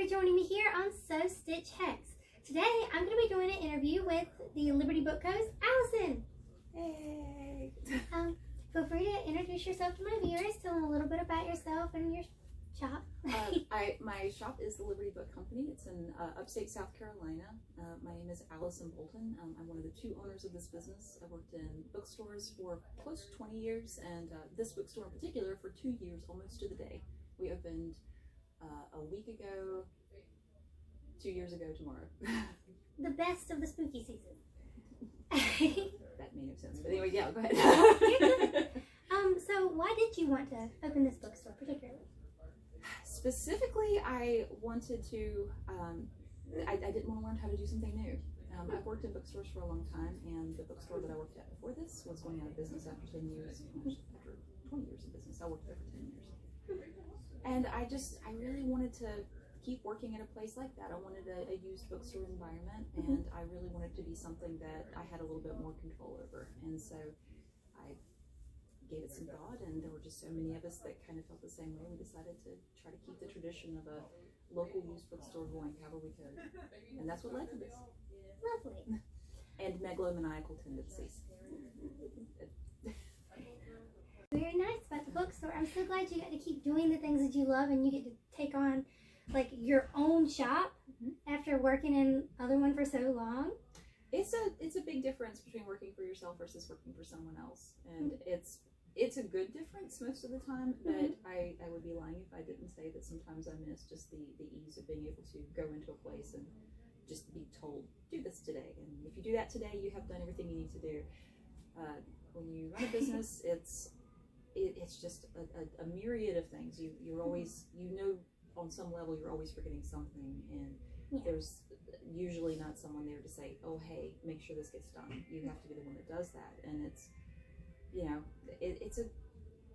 for joining me here on Sew Stitch Hex. Today, I'm going to be doing an interview with the Liberty Book Co's Alison. Hey! Feel free to introduce yourself to my viewers. Tell them a little bit about yourself and your shop. My shop is the Liberty Book Company. It's in upstate South Carolina. My name is Alison Bolton. I'm one of the two owners of this business. I've worked in bookstores for close to 20 years, and this bookstore in particular for 2 years, almost to the day. We opened a week ago, 2 years ago tomorrow. The best of the spooky season. That made no sense, but anyway, yeah, go ahead. So why did you want to open this bookstore particularly? Specifically, I wanted to, I didn't want to learn how to do something new. I've worked in bookstores for a long time, and the bookstore that I worked at before this was going out of business after 10 years, after 20 years in business. I worked there for 10 years. And I really wanted to keep working at a place like that. I wanted a used bookstore environment, and I really wanted to be something that I had a little bit more control over. And so I gave it some thought, and there were just so many of us that kind of felt the same way. We decided to try to keep the tradition of a local used bookstore going however we could. And that's what led to this. Lovely. And megalomaniacal tendencies. Very nice about the bookstore. I'm so glad you got to keep doing the things that you love, and you get to take on like your own shop after working in other one for so long. It's a big difference between working for yourself versus working for someone else, and it's a good difference most of the time, but I would be lying if I didn't say that sometimes I miss just the ease of being able to go into a place and just be told, do this today, and if you do that today, you have done everything you need to do. When you run a business, it's just a myriad of things. You're always, on some level you're always forgetting something, and there's usually not someone there to say, oh hey, make sure this gets done. You have to be the one that does that, and it's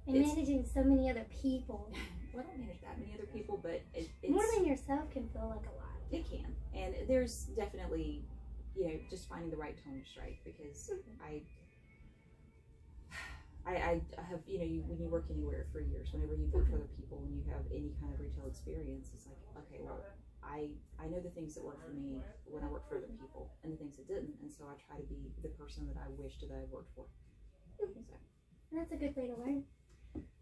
managing so many other people. Well, I don't manage that many other people, but it's more than yourself can feel like a lot. It can, and there's definitely just finding the right tone to strike, because I have, when you work anywhere for years, whenever you've worked for other people and you have any kind of retail experience, it's like, okay, well, I know the things that worked for me when I worked for other people and the things that didn't, and so I try to be the person that I wished that I worked for. So. That's a good way to learn.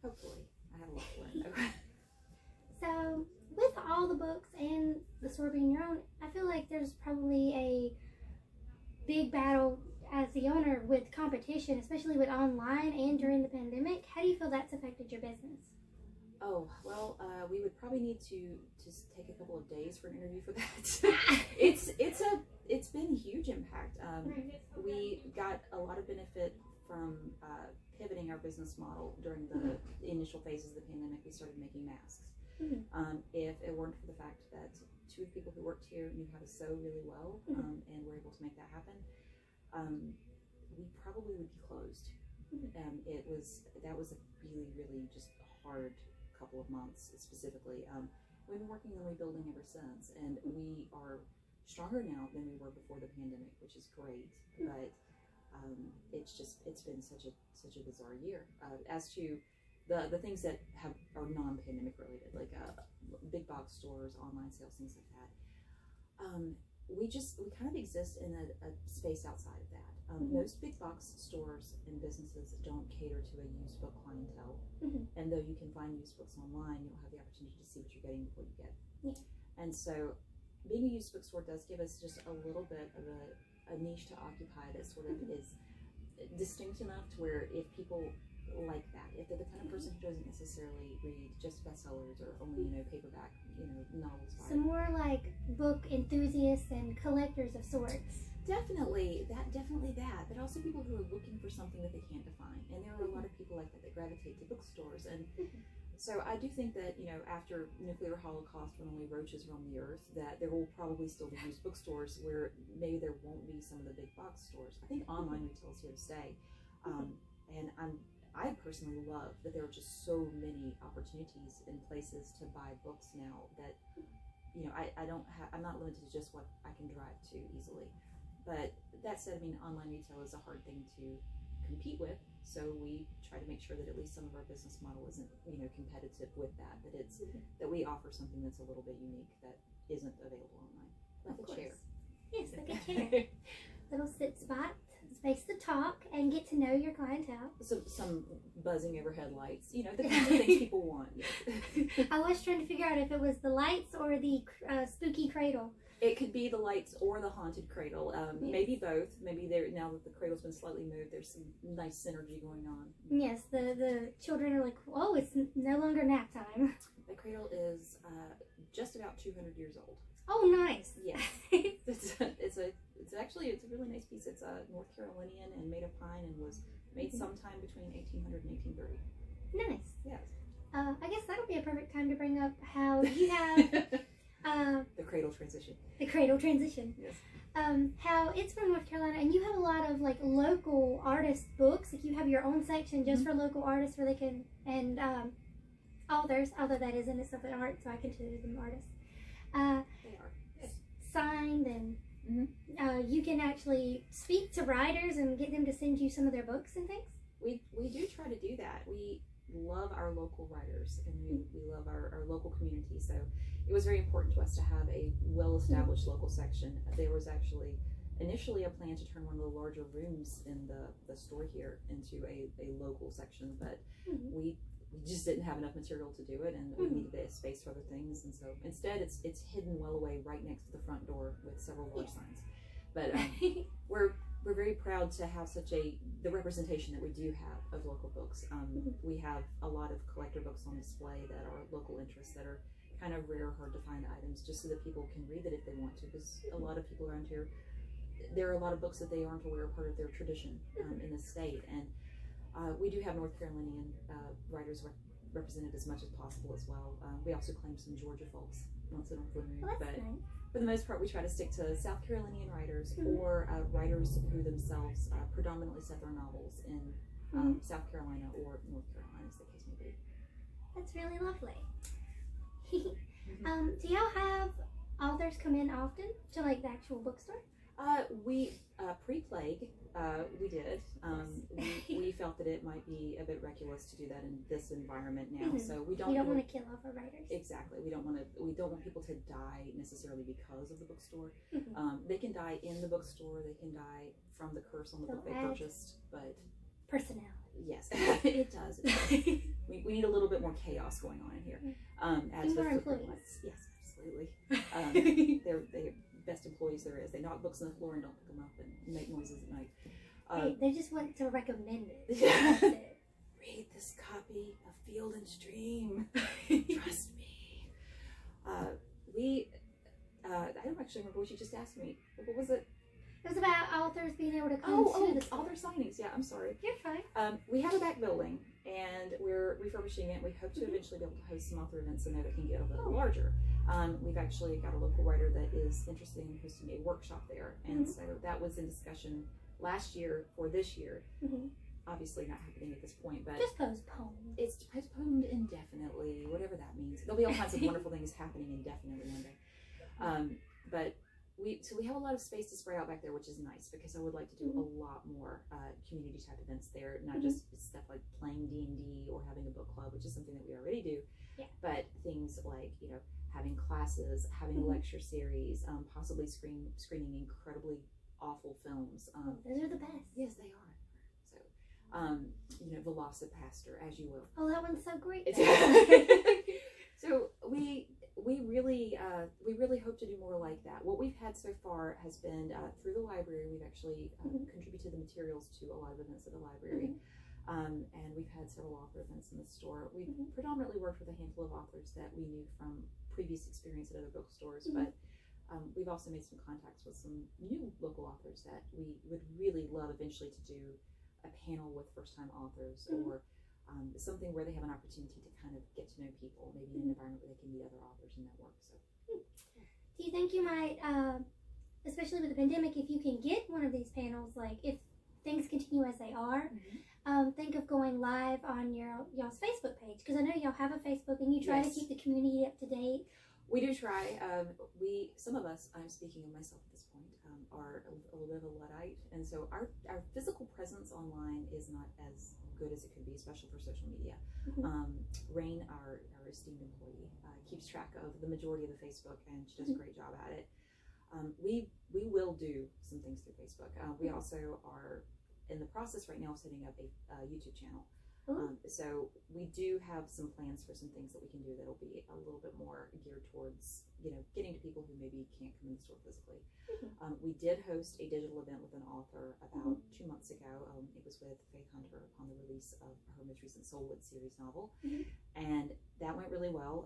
Hopefully. I have a lot to learn. So, with all the books and the store being your own, I feel like there's probably a big battle as the owner with competition, especially with online and during the pandemic. How do you feel that's affected your business? Oh, well, we would probably need to just take a couple of days for an interview for that. It's been a huge impact. We got a lot of benefit from pivoting our business model during the initial phases of the pandemic. We started making masks. If it weren't for the fact that two of the people who worked here knew how to sew really well, and were able to make that happen, we probably would be closed. That was a really just hard couple of months specifically. We've been working on rebuilding ever since, and we are stronger now than we were before the pandemic, which is great. But it's been such a bizarre year. As to the things that are non-pandemic related, like big box stores, online sales, things like that. We kind of exist in a space outside of that. Most big box stores and businesses don't cater to a used book clientele, and though you can find used books online, you don't have the opportunity to see what you're getting before you get it. And so being a used bookstore does give us just a little bit of a niche to occupy that sort of is distinct enough to where if people like that, if they're the kind of person who doesn't necessarily read just bestsellers or only paperback novels, so more like book enthusiasts and collectors of sorts. Definitely that, but also people who are looking for something that they can't define, and there are a lot of people like that gravitate to bookstores. And so I do think that after nuclear holocaust, when only roaches roam the earth, that there will probably still be used bookstores where maybe there won't be some of the big box stores. I think online retail is here to stay, and I personally love that there are just so many opportunities and places to buy books now that I'm not limited to just what I can drive to easily. But that said, online retail is a hard thing to compete with, so we try to make sure that at least some of our business model isn't competitive with that. That it's that we offer something that's a little bit unique that isn't available online, like a chair. Yes, like a chair. Little sit spot, space to talk and get to know your clientele. Some buzzing overhead lights, you know, the kinds of things people want. Yes. I was trying to figure out if it was the lights or the spooky cradle. It could be the lights or the haunted cradle. Yes. Maybe both. Maybe now that the cradle's been slightly moved, there's some nice synergy going on. Yes, the children are like, oh, it's no longer nap time. The cradle is just about 200 years old. Oh, nice. Yes. it's a really nice piece. It's North Carolinian and made of pine and was made sometime between 1800 and 1830. Nice. Yes. I guess that'll be a perfect time to bring up how you have the cradle transition. The cradle transition. Yes. How it's from North Carolina, and you have a lot of like local artist books. Like you have your own section just for local artists, where they can authors. Although that isn't itself an art, so I consider them artists. They are. Yes. Signed and you can actually speak to writers and get them to send you some of their books and things. We do try to do that. We love our local writers and we love our local community. So it was very important to us to have a well-established local section. There was actually initially a plan to turn one of the larger rooms in the store here into a local section, but we just didn't have enough material to do it, and we needed a space for other things, and so instead it's hidden well away right next to the front door with several large signs. But we're very proud to have the representation that we do have of local books. We have a lot of collector books on display that are local interests, that are kind of rare, hard to find items, just so that people can read it if they want to, because a lot of people around here, there are a lot of books that they aren't aware are part of their tradition in the state, and we do have North Carolinian writers represented as much as possible as well. We also claim some Georgia folks once in a blue moon, but nice. For the most part, we try to stick to South Carolinian writers or writers who themselves predominantly set their novels in South Carolina or North Carolina, as the case may be. That's really lovely. Do y'all have authors come in often to like the actual bookstore? We pre-plague, we did. We felt that it might be a bit reckless to do that in this environment now. So we don't. You don't want to kill off our writers. Exactly. We don't want people to die necessarily because of the bookstore. They can die in the bookstore. They can die from the curse on the book they purchased. But personality. Yes, it does. We need a little bit more chaos going on in here. As more with employees. Yes, absolutely. They're best employees there is. They knock books on the floor and don't pick them up and make noises at night. They just want to recommend it. That's it. Read this copy of Field and Stream. Trust me. I don't actually remember what you just asked me. What was it? It was about authors being able to come to the store. Author signings. Yeah, I'm sorry. You're fine. We have a back building, and we're refurbishing it. We hope to eventually be able to host some author events in there that can get a little larger. We've actually got a local writer that is interested in hosting a workshop there, and so that was in discussion last year for this year. Obviously not happening at this point, but just postponed. It's postponed indefinitely, whatever that means. There'll be all kinds of wonderful things happening indefinitely one day. But we have a lot of space to spread out back there, which is nice, because I would like to do a lot more community type events there, not just stuff like playing D&D or having a book club, which is something that we already do, but things like, you know, having classes, having a lecture series, possibly screening incredibly awful films. Those are the best. Yes, they are. So, you know, Velocipaster, as you will. Oh, that one's so great. So we really hope to do more like that. What we've had so far has been through the library. We've actually contributed the materials to a lot of events at the library, and we've had several author events in the store. We've predominantly worked with a handful of authors that we knew from previous experience at other bookstores, but we've also made some contacts with some new local authors that we would really love eventually to do a panel with first-time authors or something where they have an opportunity to kind of get to know people, maybe in an environment where they can meet other authors and network. So, do you think you might, especially with the pandemic, if you can get one of these panels, like if things continue as they are, think of going live on y'all's Facebook page, because I know y'all have a Facebook and you try to keep the community up to date. We do try. Some of us, I'm speaking of myself at this point, are a little bit of a Luddite, and so our physical presence online is not as good as it could be, especially for social media. Rain, our esteemed employee, keeps track of the majority of the Facebook, and she does a great job at it. We will do some things through Facebook. We also are in the process right now of setting up a YouTube channel. So we do have some plans for some things that we can do that'll be a little bit more geared towards, getting to people who maybe can't come in the store physically. We did host a digital event with an author about 2 months ago. It was with Faith Hunter upon the release of her most recent Soulwood series novel, and that went really well.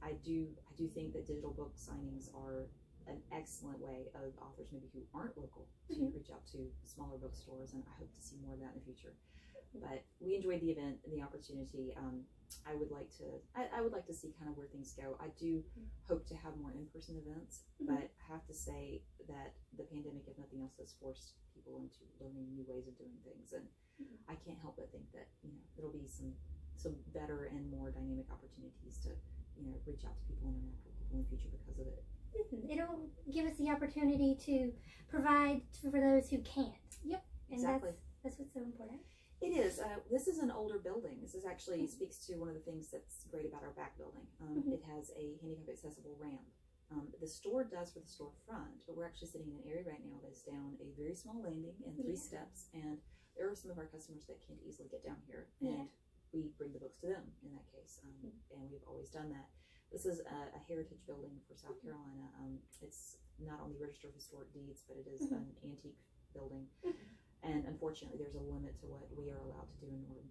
I do think that digital book signings are an excellent way of authors maybe who aren't local to reach out to smaller bookstores, and I hope to see more of that in the future. But we enjoyed the event and the opportunity. I would like to see kind of where things go. I do hope to have more in-person events, but I have to say that the pandemic, if nothing else, has forced people into learning new ways of doing things, and I can't help but think that there'll be some better and more dynamic opportunities to reach out to people and interact with people in the future because of it. It'll give us the opportunity to provide for those who can't. Yep, and exactly. That's what's so important. It is. This is an older building. This is actually speaks to one of the things that's great about our back building. It has a handicap accessible ramp. The store does for the storefront, but we're actually sitting in an area right now that's down a very small landing and 3 steps, and there are some of our customers that can't easily get down here, and we bring the books to them in that case, and we've always done that. This is a heritage building for South Carolina. It's not on the Register of Historic Deeds, but it is an antique building. And unfortunately, there's a limit to what we are allowed to do in order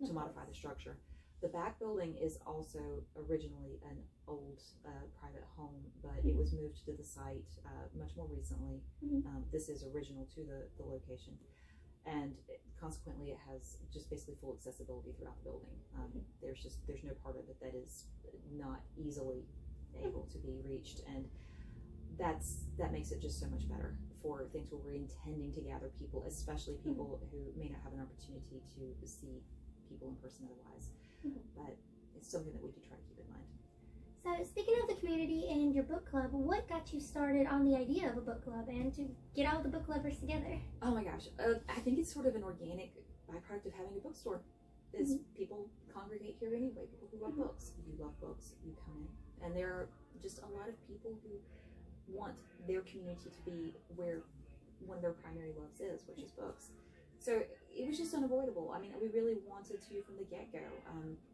to modify the structure. The back building is also originally an old private home, but it was moved to the site much more recently. This is original to the location. And consequently, it has just basically full accessibility throughout the building. There's no part of it that is not easily able to be reached, and that makes it just so much better for things where we're intending to gather people, especially people who may not have an opportunity to see people in person otherwise. But it's something that we do try to keep in mind. So speaking of the community and your book club, what got you started on the idea of a book club and to get all the book lovers together? Oh my gosh, I think it's sort of an organic byproduct of having a bookstore. Is people congregate here anyway, people who love books. You love books, you come in. And there are just a lot of people who want their community to be where one of their primary loves is, which is books. So it was just unavoidable. I mean, we really wanted to from the get-go.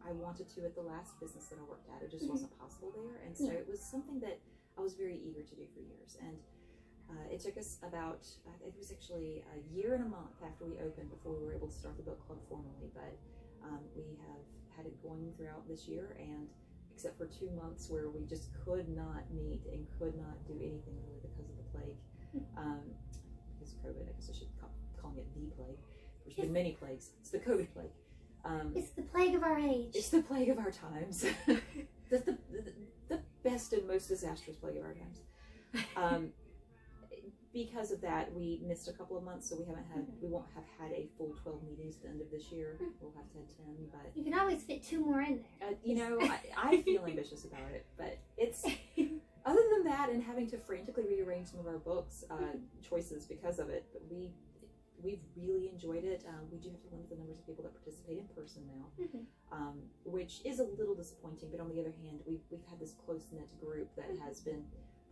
I wanted to at the last business that I worked at. It just wasn't possible there. And so it was something that I was very eager to do for years. And it took us about, it was actually a year and a month after we opened before we were able to start the book club formally. But we have had it going throughout this year, and except for 2 months where we just could not meet and could not do anything really because of the plague. Because of COVID, I guess I should calling it the plague. There's been many plagues. It's the COVID plague. It's the plague of our age. It's the plague of our times. the best and most disastrous plague of our times. Because of that, we missed a couple of months, so we won't have had a full 12 meetings at the end of this year. We'll have to have 10, but you can always fit 2 more in there. I feel ambitious about it, but it's other than that, and having to frantically rearrange some of our books choices because of it. But we've really enjoyed it. We do have to limit the numbers of people that participate in person now, which is a little disappointing. But on the other hand, we've had this close-knit group that has been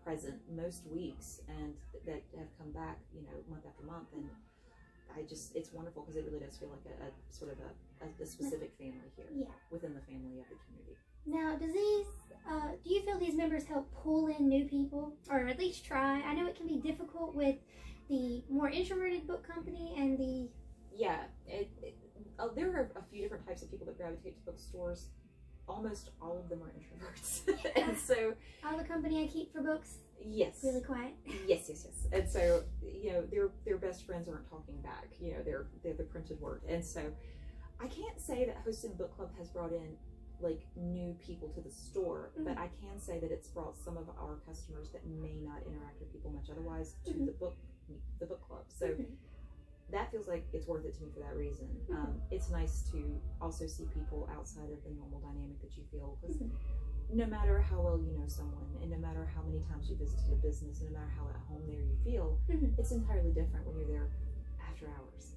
present most weeks and that have come back, month after month, and it's wonderful because it really does feel like a sort of a specific family here within the family of the community. Now, do you feel these members help pull in new people, or at least try? I know it can be difficult with the more introverted book company and the... Yeah, there are a few different types of people that gravitate to bookstores. Almost all of them are introverts. And so... All the company I keep for books? Yes. Really quiet? Yes. And so, their best friends aren't talking back. They're the printed word. And so, I can't say that hosting a book club has brought in like new people to the store, but I can say that it's brought some of our customers that may not interact with people much otherwise to the book club. So that feels like it's worth it to me for that reason. It's nice to also see people outside of the normal dynamic that you feel, because no matter how well you know someone, and no matter how many times you visited a business, and no matter how at home there you feel, it's entirely different when you're there after hours.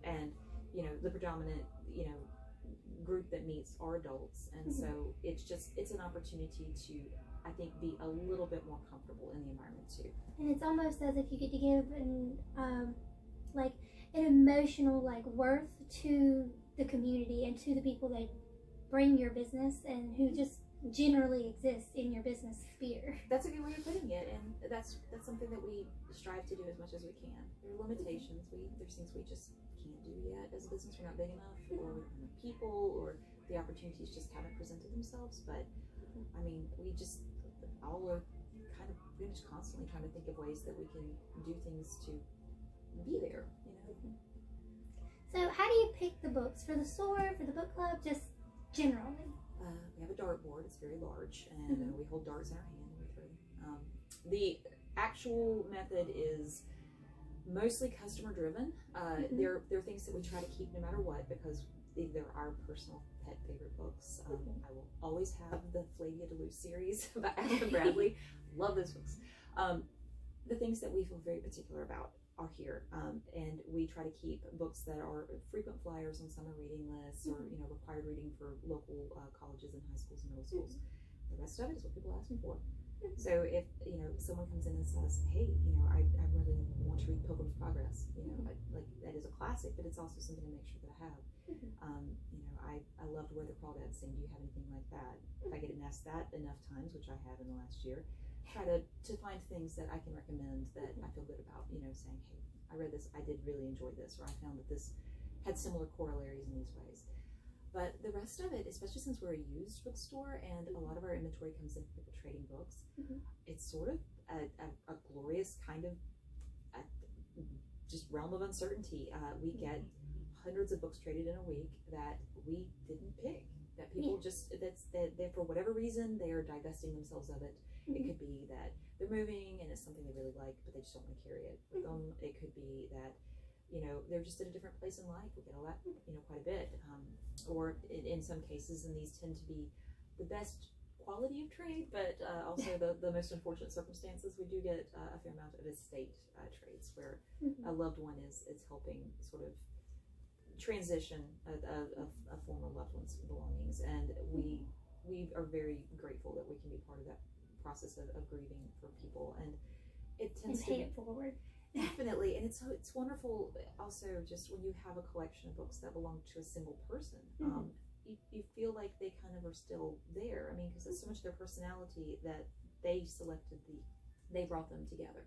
And the predominant, group that meets are adults. And so it's an opportunity to, I think, be a little bit more comfortable in the environment too. And it's almost as if you get to give like an emotional worth to the community and to the people that bring your business and who just generally exist in your business sphere. That's a good way of putting it, and that's something that we strive to do as much as we can. There are limitations. There's things we just can't do yet as a business. We're not big enough, or with enough people, or the opportunities just haven't presented themselves. But I mean, we just all are kind of pretty much constantly trying to think of ways that we can do things to be there. So how do you pick the books for the store, for the book club, just generally? We have a dartboard. It's very large, and we hold darts in our hand and we throw them. The actual method is mostly customer driven. There are things that we try to keep no matter what, because they're our personal pet favorite books. I will always have the Flavia Duluth series by Alison Bradley. Love those books. The things that we feel very particular about are here, and we try to keep books that are frequent flyers on summer reading lists, or required reading for local colleges and high schools and middle schools. The rest of it is what people ask me for. So if someone comes in and says, "Hey, I really want to read Pilgrim's Progress," that is a classic, but it's also something to make sure that I have. I loved Where the Crawdads Sing. Do you have anything like that? If I get asked that enough times, which I have in the last year, try to find things that I can recommend that I feel good about, saying, "Hey, I read this, I did really enjoy this," or "I found that this had similar corollaries in these ways." But the rest of it, especially since we're a used bookstore and a lot of our inventory comes in from people trading books, it's sort of a glorious kind of just realm of uncertainty. We get hundreds of books traded in a week that we didn't pick, that people just, that for whatever reason, they are divesting themselves of it. It could be that they're moving and it's something they really like, but they just don't want to carry it with them. It could be that, they're just at a different place in life. We get all that, quite a bit. Or in some cases, and these tend to be the best quality of trade, but also the most unfortunate circumstances, we do get a fair amount of estate trades where a loved one is helping sort of transition a former loved one's belongings. And we are very grateful that we can be part of that process of grieving for people, and it tends to pay it forward. Definitely. And it's wonderful also just when you have a collection of books that belong to a single person. You feel like they kind of are still there. I mean, because it's so much of their personality that they brought them together.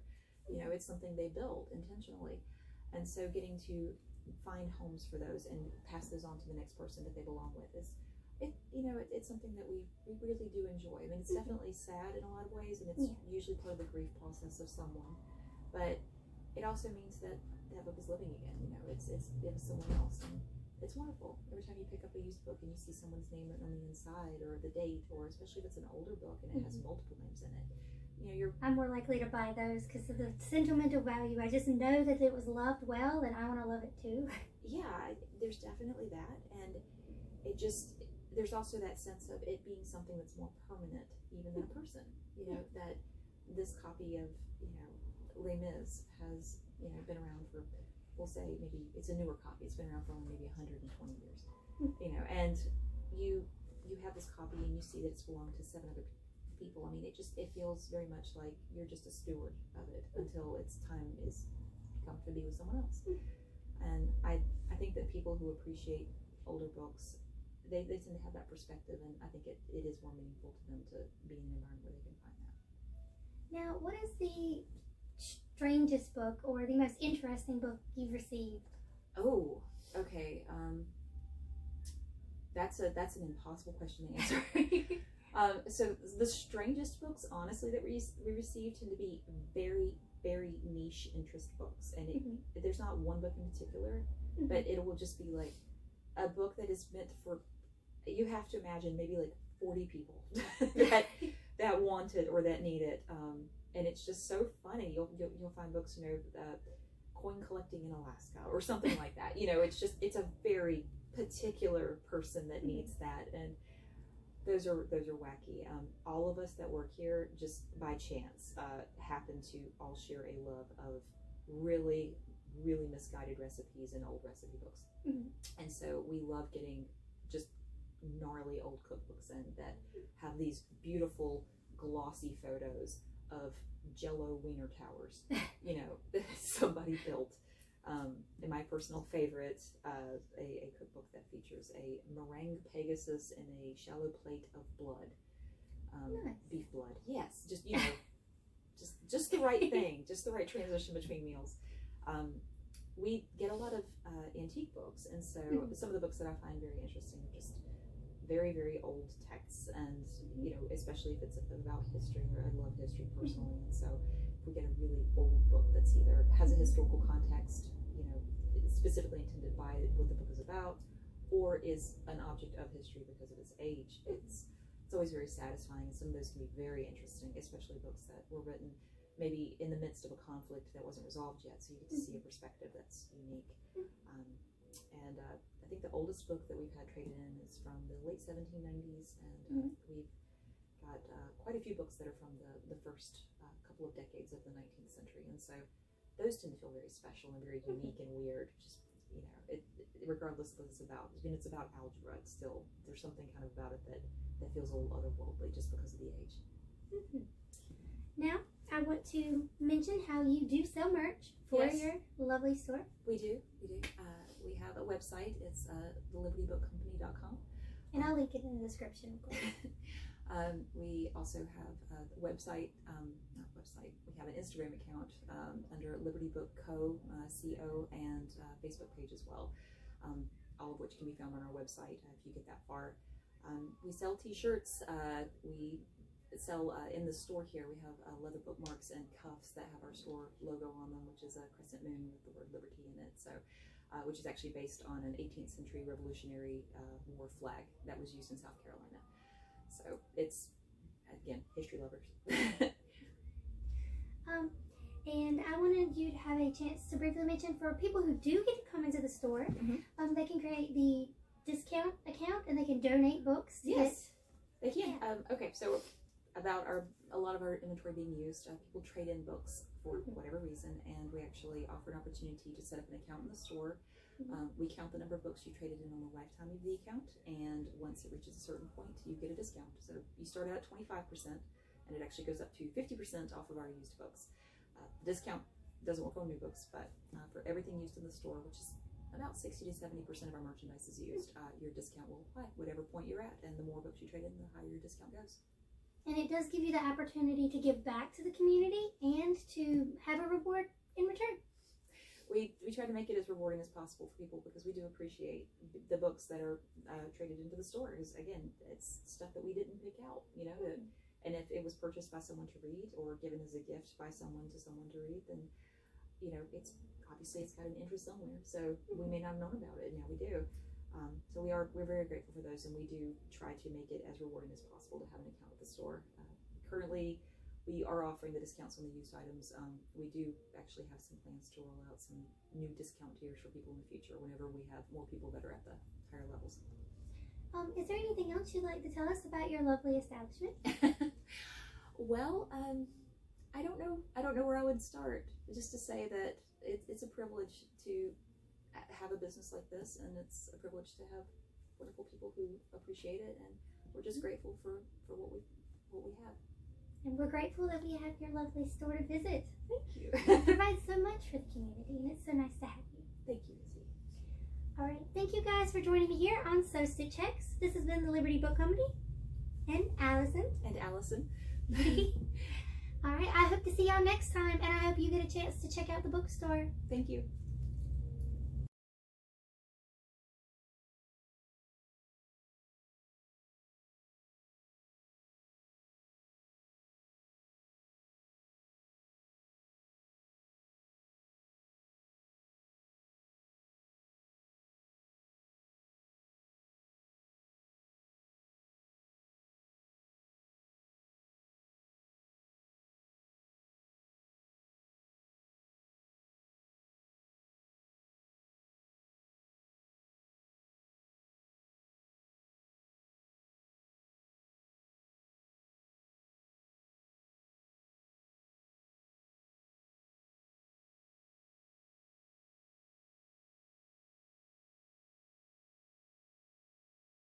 It's something they built intentionally, and so getting to find homes for those and pass those on to the next person that they belong with is it's something that we really do enjoy. I mean, it's definitely sad in a lot of ways, and it's usually part of the grief process of someone, but it also means that that book is living again. It's someone else, and it's wonderful every time you pick up a used book and you see someone's name written on the inside, or the date, or especially if it's an older book and it has multiple names in it. I'm more likely to buy those because of the sentimental value. I just know that it was loved well, and I want to love it too. Yeah, there's definitely that, and there's also that sense of it being something that's more permanent even than a person. That this copy of Les Mis has been around for, we'll say, maybe it's a newer copy. It's been around for only maybe 120 years. And you have this copy and you see that it's belonged to 7 other people. I mean, it feels very much like you're just a steward of it until its time is come to be with someone else. And I think that people who appreciate older books, they tend to have that perspective, and I think it is more meaningful to them to be in an environment where they can find that. Now, what is the strangest book or the most interesting book you've received? Oh, okay. That's an impossible question to answer. So the strangest books, honestly, that we received tend to be very, very niche interest books, and there's not one book in particular, but it will just be like a book that is meant for, you have to imagine maybe like 40 people that want it or that need it, and it's just so funny. You'll find books, coin collecting in Alaska or something like that. It's a very particular person that needs that, and those are wacky. All of us that work here, just by chance, happen to all share a love of really really misguided recipes in old recipe books. And so we love getting just gnarly old cookbooks in that have these beautiful glossy photos of Jello wiener towers, you know, that somebody built. And my personal favorite, a cookbook that features a meringue Pegasus in a shallow plate of blood, Nice. Beef blood. Yes, just, you know, just the right thing, just the right transition between meals. We get a lot of antique books, and so some of the books that I find very interesting are just very, very old texts, and you know, especially if it's about history, or I love history personally, and so if we get a really old book that's either has a historical context, you know, specifically intended by what the book is about, or is an object of history because of its age, it's always very satisfying. And some of those can be very interesting, especially books that were written maybe in the midst of a conflict that wasn't resolved yet, so you get to see a perspective that's unique. And I think the oldest book that we've had traded in is from the late 1790s, and we've got quite a few books that are from the first couple of decades of the 19th century, and so those tend to feel very special and very unique and weird. Just, you know, regardless of what it's about. I mean, it's about algebra. It's still, there's something kind of about it that feels a little otherworldly just because of the age. Now, I want to mention how you do sell merch for your lovely store. We do. We have a website. It's thelibertybookcompany.com. And I'll link it in the description, of course. We also have a website, we have an Instagram account under Liberty Book Co., C-O, and Facebook page as well, all of which can be found on our website if you get that far. We sell t-shirts. We sell in the store here, we have leather bookmarks and cuffs that have our store logo on them, which is a crescent moon with the word liberty in it, so which is actually based on an 18th century Revolutionary War flag that was used in South Carolina. So it's, again, history lovers. And I wanted you to have a chance to briefly mention for people who do get to come into the store, they can create the discount account and they can donate books. Yes, they can. Okay, so about a lot of our inventory being used, people trade in books for whatever reason, and we actually offer an opportunity to set up an account in the store. We count the number of books you traded in on the lifetime of the account, and once it reaches a certain point, you get a discount. So you start out at 25%, and it actually goes up to 50% off of our used books. The discount doesn't work on new books, but for everything used in the store, which is about 60 to 70% of our merchandise is used, your discount will apply whatever point you're at, and the more books you trade in, the higher your discount goes. And it does give you the opportunity to give back to the community and to have a reward in return. We try to make it as rewarding as possible for people because we do appreciate the books that are traded into the store. Because again, it's stuff that we didn't pick out, you know. And if it was purchased by someone to read or given as a gift by someone to read, then you know it's obviously it's got an interest somewhere. So we may not have known about it, now we do. So we're very grateful for those, and we do try to make it as rewarding as possible to have an account at the store. Currently, we are offering the discounts on the used items. We do actually have some plans to roll out some new discount tiers for people in the future whenever we have more people that are at the higher levels. Is there anything else you'd like to tell us about your lovely establishment? Well, I don't know where I would start. Just to say that it's a privilege to have a business like this, and it's a privilege to have wonderful people who appreciate it, and we're just grateful for what we have. And we're grateful that we have your lovely store to visit. Thank you. It provides so much for the community, and it's so nice to have you. Thank you, Izzy. All right, thank you guys for joining me here on So Stitch X. This has been the Liberty Book Company, and Allison. And Allison. All right, I hope to see y'all next time, and I hope you get a chance to check out the bookstore. Thank you.